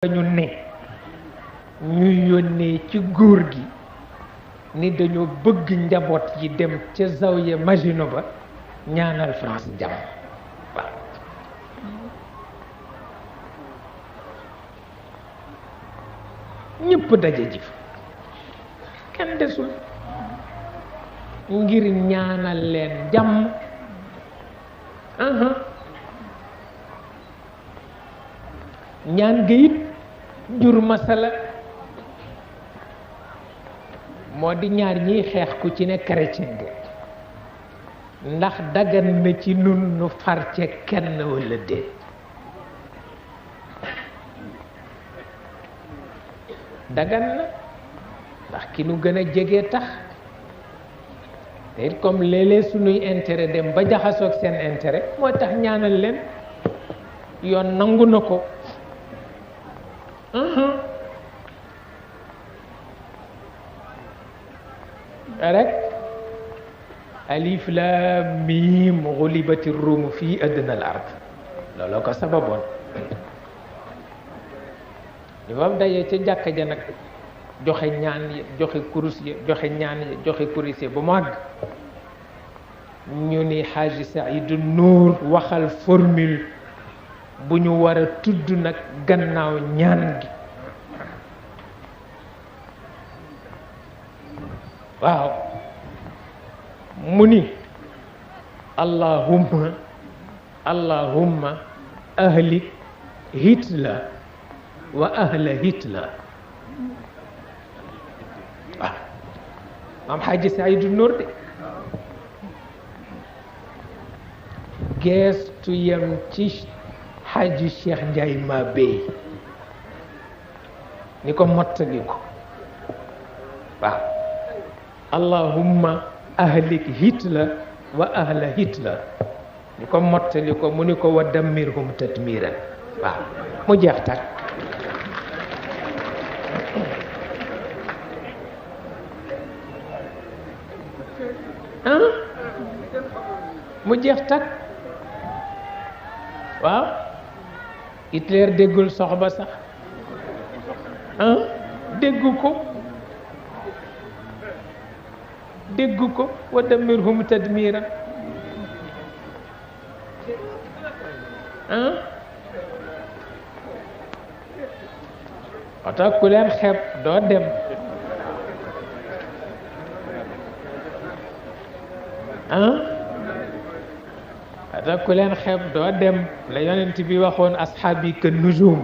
dañu ne ñu yónnee ci góor gi ni dañoo bëgg njaboot yi dem ca zawiya Maginot ba ñaanal France jàmm waaw ñëpp daje ji kenn desul ngir ñaanal leen jàmm ñaan ga it jur masala moo di ñaar ñiy xeex ku ci ne chrétien ga ndax dagan na ci nun nu far ca kenn walla déet dagan na ndax ki nu gën a jege tax te it comme léeg-léeg sunuy intérêt dem ba jaxasoog seen intérêt moo tax ñaanal leen yoon nangu na ko rek alif lam mim gulibati ruum fii adna al ard looloo ko sababoon li bam dajee ca jàkka ja nag joxe ñaan yi joxe kurus yi joxe ñaan yi joxe kurus yi ba mu àgg ñu ni Xaaji Saydu Nuur waxal formule bu ñu war a tudd nag gannaaw ñaan gi waaw mu ni allahumma allahumma ahlik Hitler wa ahla Hitler waaw maam Xaaji Saydu Nuur de geestu yem ci Xaaji Cheikh Njaay ma béy ni ko mottali ko waaw allahumma ahlik Hitler wa ahla Hitler ni ko mottali ko mu ni ko wa dammirhum tadmiran waaw mu jeex tak mu jeex tak waaw Hitler déggul soxba sax déggu ko wa dammirhum tadmira oto ku leen xeeb doo dem oto ku leen xeeb doo dem la yonent bi waxoon asxaabi ka nujum